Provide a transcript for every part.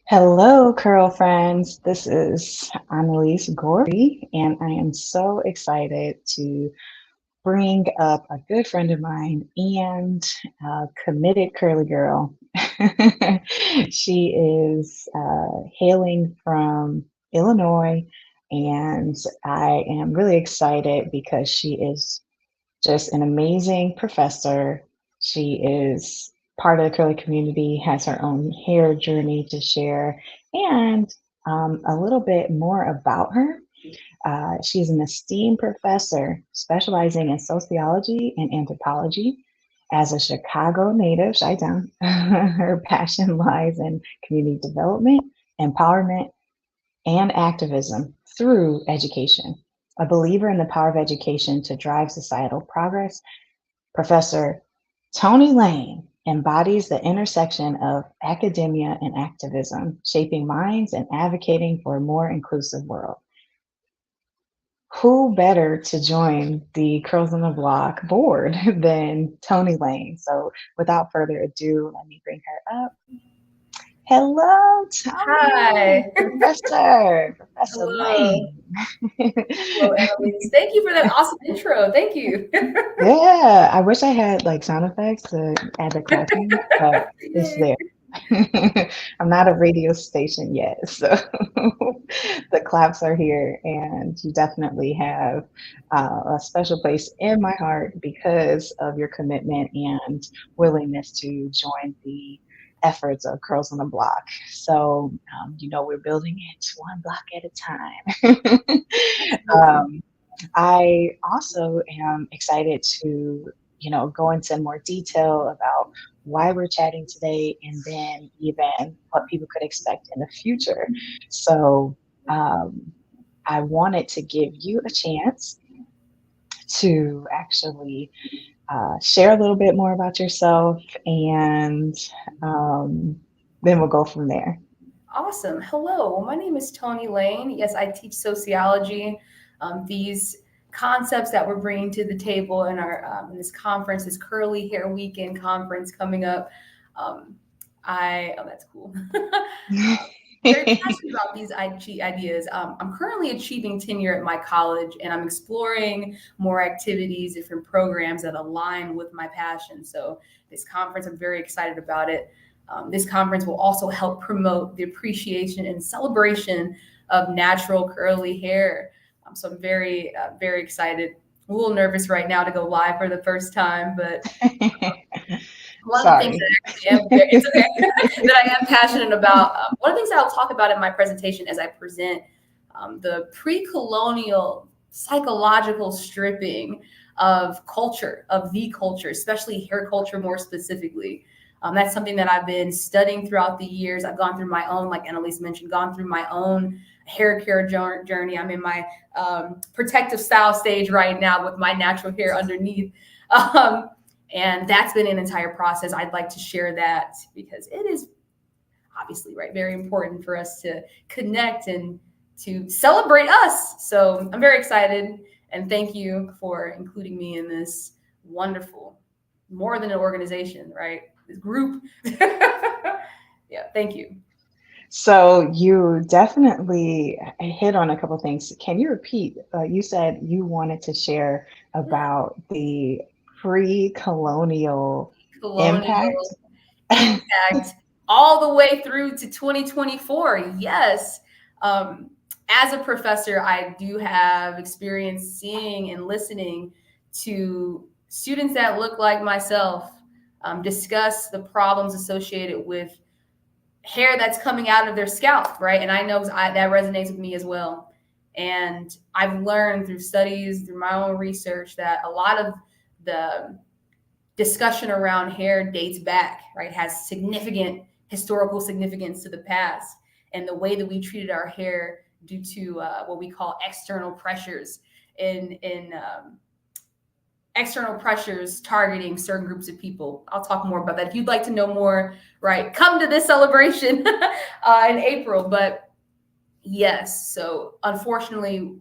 Hello, curl friends. This is Annalise Gorey, and I am so excited to bring up a good friend of mine and a committed curly girl. She is hailing from Illinois, and I am really excited because she is just an amazing professor. She is part of the curly community, has her own hair journey to share, and a little bit more about her. She's an esteemed professor specializing in sociology and anthropology. As a Chicago native, Chi-Town, her passion lies in community development, empowerment, and activism through education. A believer in the power of education to drive societal progress, Professor Tony Lane embodies the intersection of academia and activism, shaping minds and advocating for a more inclusive world. Who better to join the Curls on the Block board than Tony Lane? So, without further ado, let me bring her up. Hello, Tony, Hi. Professor Hello. Lane. Hello, Annalise. Thank you for that awesome intro. Thank you. Yeah, I wish I had like sound effects to add the clapping, but it's Yay. there. I'm not a radio station yet, so the claps are here, and you definitely have a special place in my heart because of your commitment and willingness to join the efforts of Curls on the Block. So, we're building it one block at a time. Absolutely. um, I also am excited to, go into more detail about why we're chatting today and then even what people could expect in the future. So, um, I wanted to give you a chance to actually share a little bit more about yourself, and um, then we'll go from there. Awesome. Hello. Well, my name is Tony Lane. Yes, I teach sociology. These concepts that we're bringing to the table in our in this conference, this Curly Hair Weekend conference coming up. Um, that's cool. Very passionate about these ideas. I'm currently achieving tenure at my college, and I'm exploring more activities, different programs that align with my passion. So, this conference, I'm very excited about it. This conference will also help promote the appreciation and celebration of natural curly hair. So, I'm very excited. A little nervous right now to go live for the first time, but one of the things Sorry. that actually am it's okay that I am passionate about. One of the things that I'll talk about in my presentation as I present the pre-colonial psychological stripping of culture, of the culture, especially hair culture more specifically. That's something that I've been studying throughout the years. I've gone through my own, like Annalise mentioned, gone through my own hair care journey. I'm in my protective style stage right now with my natural hair underneath. Um, and that's been an entire process. I'd like to share that because it is obviously right very important for us to connect and to celebrate us. So I'm very excited and thank you for including me in this wonderful, more than an organization, right? This group. Yeah, thank you. So you definitely hit on a couple things. Can you repeat? You said you wanted to share about the pre-colonial impact. Colonial impact all the way through to 2024. Yes. Um, as a professor, I do have experience seeing and listening to students that look like myself discuss the problems associated with hair that's coming out of their scalp, right? And I know that resonates with me as well. And I've learned through studies, through my own research, that a lot of the discussion around hair dates back, right? Has significant historical significance to the past and the way that we treated our hair due to what we call external pressures in external pressures targeting certain groups of people. I'll talk more about that. If you'd like to know more, right, come to this celebration in April. But yes, so unfortunately,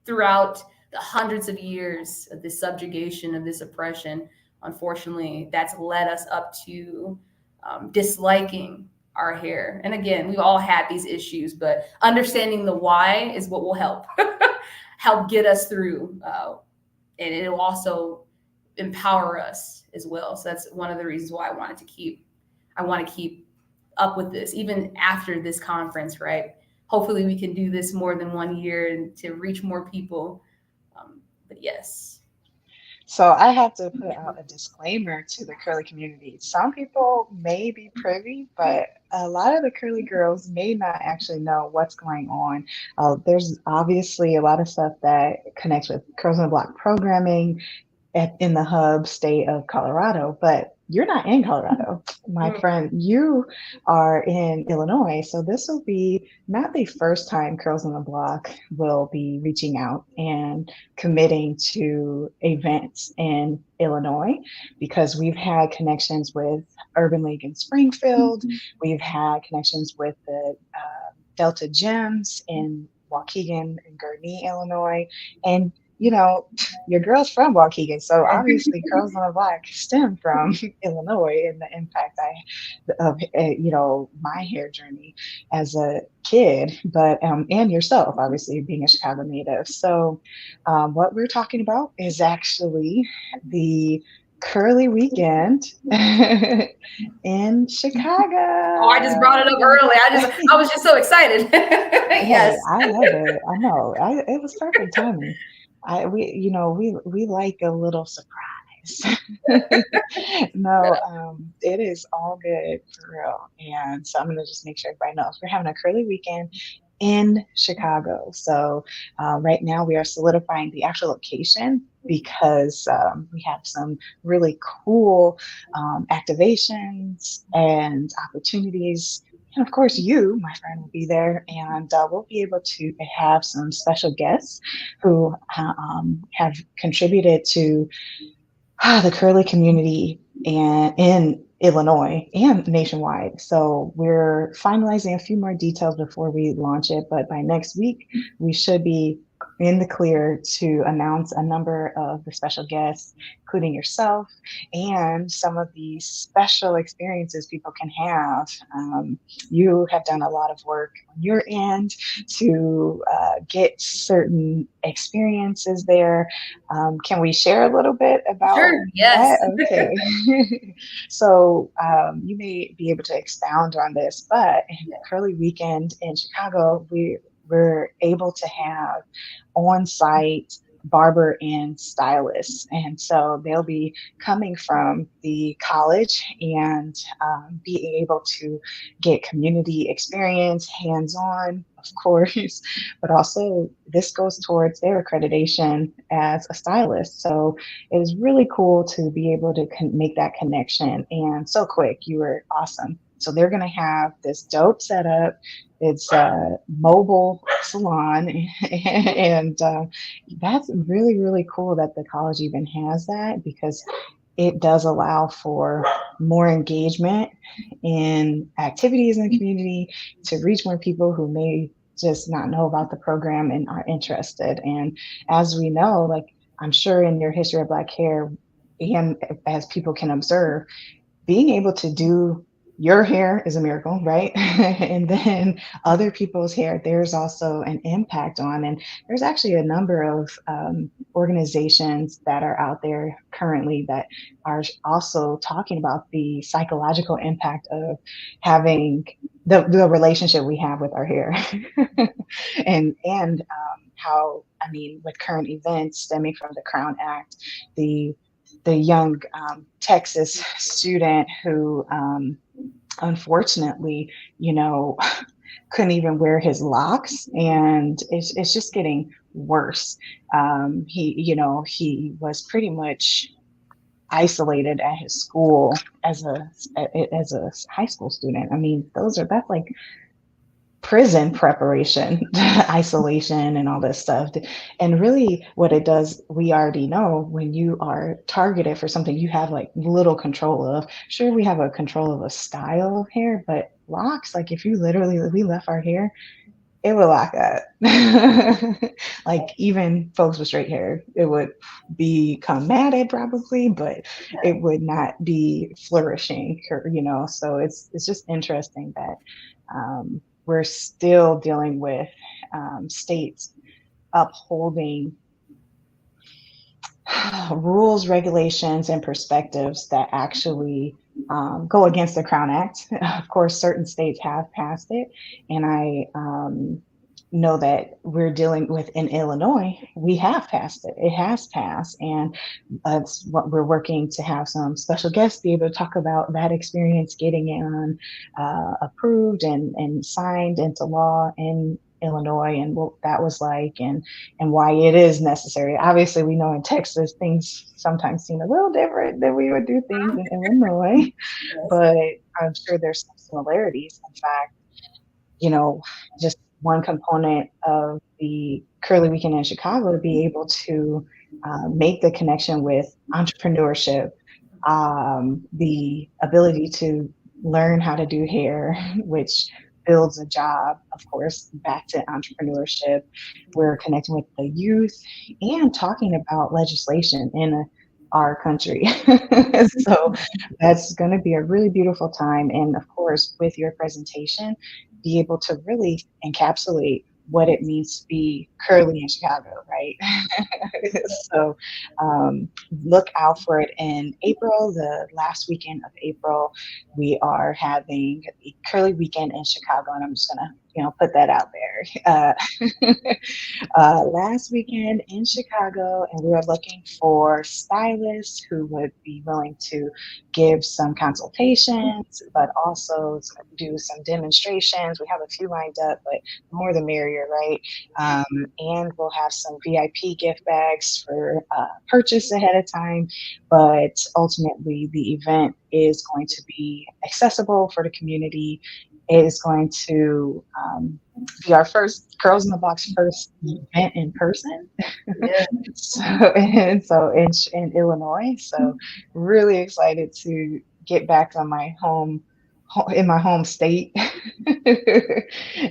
throughout the hundreds of years of this subjugation, of this oppression, unfortunately, that's led us up to disliking our hair. And again, we've all had these issues, but understanding the why is what will help help get us through, and it will also empower us as well. So that's one of the reasons why I want to keep up with this even after this conference, right? Hopefully we can do this more than 1 year and to reach more people. But yes. So I have to put out a disclaimer to the curly community. Some people may be privy, but a lot of the curly girls may not actually know what's going on. There's obviously a lot of stuff that connects with Curls on the Block programming in the hub state of Colorado, but you're not in Colorado, my Mm. friend. You are in Illinois. So this will be not the first time Curls on the Block will be reaching out and committing to events in Illinois because we've had connections with Urban League in Springfield. We've had connections with the Delta Gyms in Waukegan and Gurnee, Illinois. And your girl's from Waukegan, so obviously Curls on the Block stem from Illinois and the impact of my hair journey as a kid, but and yourself, obviously being a Chicago native. So, what we're talking about is actually the Curly Weekend in Oh, I just brought Chicago. it up early. I was just so excited. Hey, Yes. I love it. I know. It was perfect timing. We like a little surprise. No, it is all good for real. And so I'm gonna just make sure everybody knows we're having a curly weekend in Chicago. So right now we are solidifying the actual location because we have some really cool activations and opportunities. And of course, you, my friend, will be there, and we'll be able to have some special guests who have contributed to the curly community and in Illinois and nationwide. So we're finalizing a few more details before we launch it, but by next week we should be in the clear to announce a number of the special guests, including yourself, and some of the special experiences people can have. You have done a lot of work on your end to get certain experiences there. Can we share a little bit about Sure. Yes. that? Okay. So you may be able to expound on this, but in Curly Weekend in Chicago, we're able to have on-site barber and stylists, and so they'll be coming from the college and being able to get community experience, hands-on, of course, but also this goes towards their accreditation as a stylist. So it is really cool to be able to make that connection. And so quick, you were awesome. So they're going to have this dope setup. It's a mobile salon, and that's really, really cool that the college even has that because it does allow for more engagement in activities in the community to reach more people who may just not know about the program and are interested. And as we know, like I'm sure in your history of Black hair, and as people can observe, being able to do your hair is a miracle, right? And then other people's hair, there's also an impact on. And there's actually a number of organizations that are out there currently that are also talking about the psychological impact of having the relationship we have with our hair. and how, I mean, with current events stemming from the Crown Act, the young Texas student who unfortunately, you know, couldn't even wear his locks, and it's just getting worse. He was pretty much isolated at his school as a high school student. I mean, that's like prison preparation, isolation, and all this stuff. And really, what it does, we already know when you are targeted for something you have like little control of. Sure, we have a control of a style of hair, but locks, like if you literally, we left our hair, it would lock up. Like even folks with straight hair, it would become matted probably, but it would not be flourishing, So it's just interesting that we're still dealing with states upholding rules, regulations, and perspectives that actually go against the Crown Act. Of course, certain states have passed it, and I know that we're dealing with in Illinois, we have passed it. It has passed, and that's what we're working to have some special guests be able to talk about that experience, getting it on approved and signed into law in Illinois, and what that was like, and why it is necessary. Obviously, we know in Texas things sometimes seem a little different than we would do things in Illinois, Yes. but I'm sure there's some similarities. In fact, just one component of the Curly Weekend in Chicago to be able to make the connection with entrepreneurship, the ability to learn how to do hair, which builds a job, of course, back to entrepreneurship. We're connecting with the youth and talking about legislation in our country. So that's going to be a really beautiful time. And of course, with your presentation, be able to really encapsulate what it means to be curly in Chicago, right? So look out for it in April, the last weekend of April. We are having the Curly Weekend in Chicago, and I'm just gonna, put that out there. Last weekend in Chicago, and we are looking for stylists who would be willing to give some consultations, but also do some demonstrations. We have a few lined up, but the more the merrier, right? And we'll have some VIP gift bags for purchase ahead of time. But ultimately, the event is going to be accessible for the community. It is going to be our first Girls in the Box first event in person. Yeah. So in Illinois. So really excited to get back on my in my home state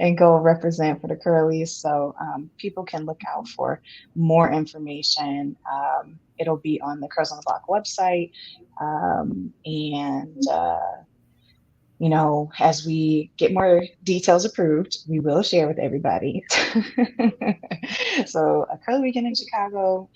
and go represent for the Curlies. So people can look out for more information. It'll be on the Curls on the Block website. And as we get more details approved, we will share with everybody. So a Curly Weekend in Chicago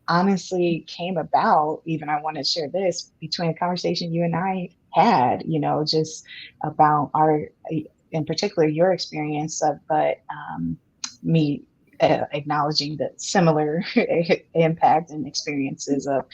honestly came about, even I want to share this, between a conversation you and I had, just about in particular, your experience of, but me acknowledging the similar impact and experiences of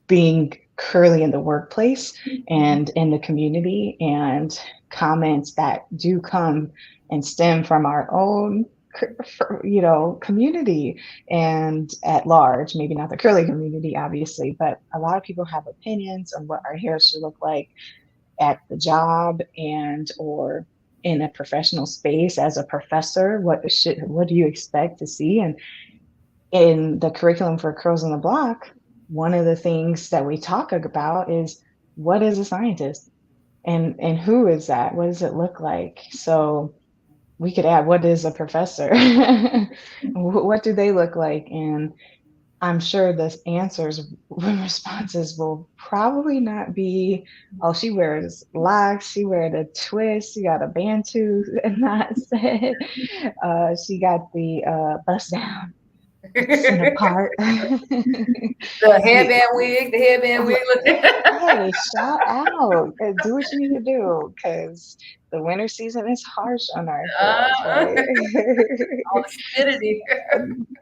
being curly in the workplace and in the community, and comments that do come and stem from our own community and at large, maybe not the curly community obviously, but a lot of people have opinions on what our hair should look like at the job and or in a professional space. As a professor, what do you expect to see? And in the curriculum for Curls on the Block, one of the things that we talk about is, what is a scientist, and who is that? What does it look like? So we could add, what is a professor? What do they look like? And I'm sure the answers responses will probably not be, oh, she wears locks, she wears a twist, she got a bantu knot set, she got the bust down center part. The headband wig, the headband wig. Hey, shout out. Do what you need to do, because the winter season is harsh on our heads, All right? the humidity.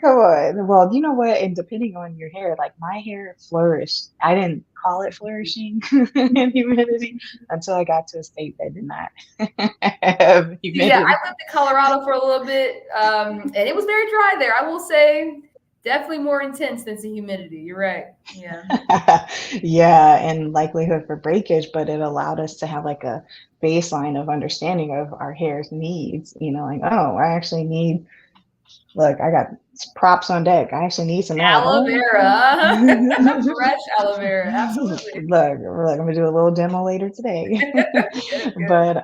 Come on. Well, you know what? And depending on your hair, like my hair flourished. I didn't call it flourishing in humidity until I got to a state that did not have Yeah, humidity. I lived in Colorado for a little bit, and it was very dry there. I will say, definitely more intense than the humidity. You're right. Yeah. Yeah, and likelihood for breakage, but it allowed us to have like a baseline of understanding of our hair's needs, like, oh, I actually need Look, I got props on deck. I actually need some of that. Aloe Oh. vera, fresh aloe vera, absolutely. Look, I'm gonna do a little demo later today. Good, good. But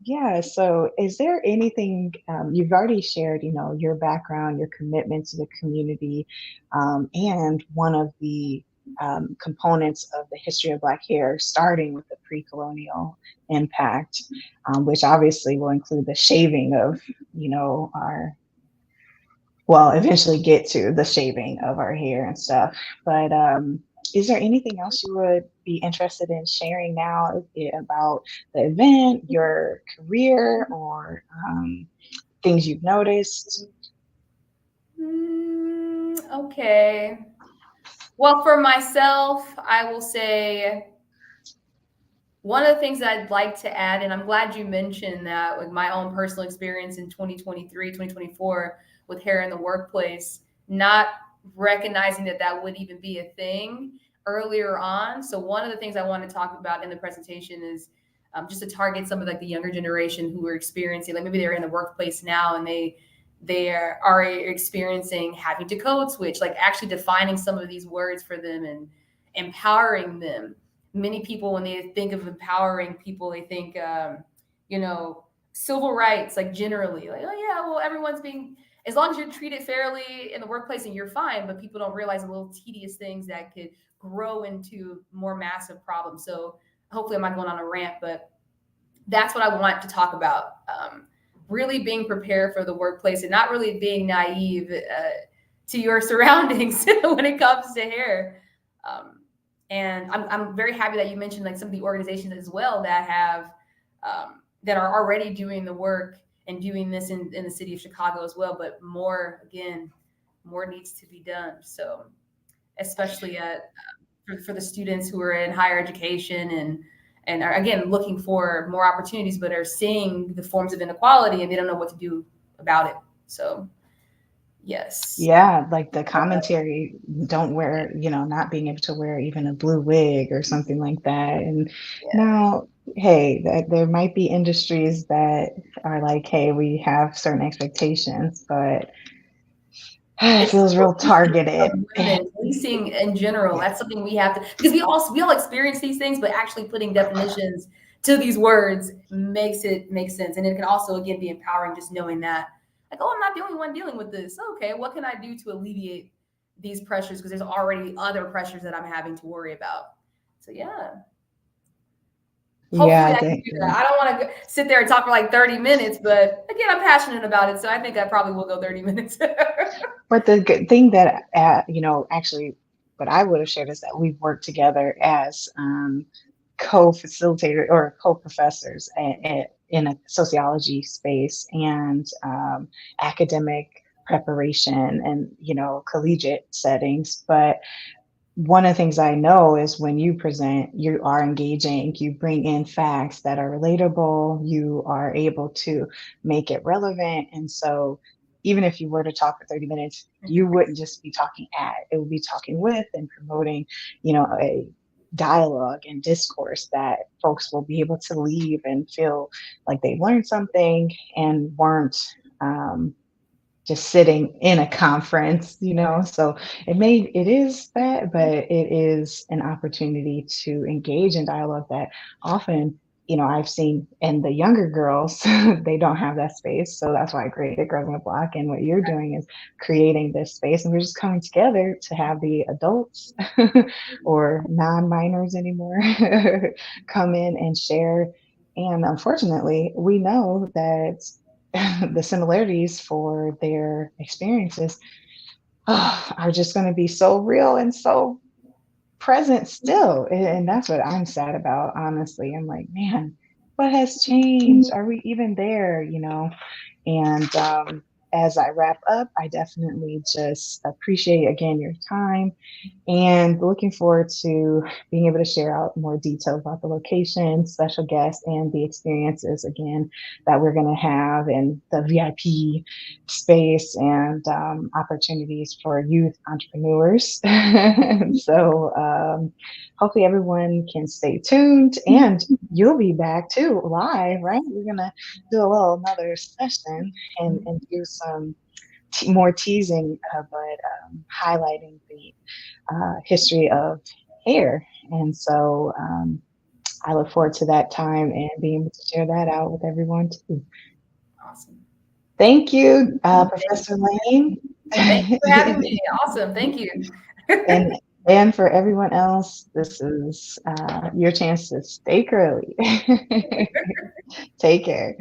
yeah, so is there anything you've already shared, your background, your commitment to the community, and one of the components of the history of Black hair, starting with the pre-colonial impact, which obviously will include the shaving of, our well, eventually get to the shaving of our hair and stuff. But is there anything else you would be interested in sharing now about the event, your career, or things you've noticed? Okay. Well, for myself, I will say one of the things that I'd like to add, and I'm glad you mentioned that with my own personal experience in 2023, 2024 with hair in the workplace, not recognizing that that would even be a thing earlier on. So one of the things I want to talk about in the presentation is just to target some of like the younger generation who are experiencing, like maybe they're in the workplace now and are experiencing having to code switch, like actually defining some of these words for them and empowering them. Many people, when they think of empowering people, they think you know civil rights, like generally like, oh yeah, well everyone's being, as long as you're treated fairly in the workplace and you're fine, but people don't realize the little tedious things that could grow into more massive problems. So hopefully I'm not going on a rant, but that's what I want to talk about. Really being prepared for the workplace and not really being naive to your surroundings when it comes to hair. Um, and I'm very happy that you mentioned like some of the organizations as well that have that are already doing the work and doing this in the city of Chicago as well. But more, again, more needs to be done. So especially for the students who are in higher education and are again looking for more opportunities, but are seeing the forms of inequality and they don't know what to do about it. So yes. Yeah, like the commentary, don't wear, not being able to wear even a blue wig or something like that. And Yeah. now, hey, there might be industries that are like, hey, we have certain expectations, but it It's feels real policing of targeted. women, policing in general. That's something we have to, because we all experience these things, but actually putting definitions to these words makes it make sense. And it can also again be empowering just knowing that, like, oh, I'm not the only one dealing with this. Okay, what can I do to alleviate these pressures? Because there's already other pressures that I'm having to worry about. So yeah. Yeah, Hopefully I I can think. do that. I don't want to sit there and talk for like 30 minutes, but again, I'm passionate about it. So I think I probably will go 30 minutes. But the good thing that, actually, what I would have shared is that we've worked together as co-facilitator or co-professors in a sociology space and academic preparation and collegiate settings. But one of the things I know is when you present, you are engaging, you bring in facts that are relatable, you are able to make it relevant. And so even if you were to talk for 30 minutes, you wouldn't just be talking at, it would be talking with and promoting, a dialogue and discourse that folks will be able to leave and feel like they learned something and weren't um, just sitting in a conference, So it is that, but it is an opportunity to engage in dialogue that often, I've seen in the younger girls, they don't have that space. So that's why I created Girls on the Block. And what you're doing is creating this space. And we're just coming together to have the adults or non-minors anymore come in and share. And unfortunately, we know that the similarities for their experiences are just going to be so real and so present still. And that's what I'm sad about, honestly. I'm like, man, what has changed? Are we even there? And as I wrap up, I definitely just appreciate again your time and looking forward to being able to share out more details about the location, special guests, and the experiences again that we're going to have in the VIP space and opportunities for youth entrepreneurs. So hopefully everyone can stay tuned and you'll be back too live, right? We're going to do a little another session and do some more teasing, but highlighting the history of hair. And so I look forward to that time and being able to share that out with everyone too. Awesome. Thank you, Thank Professor Lane. you for having me. Awesome. Thank you. and and for everyone else, this is your chance to stay curly. Take care.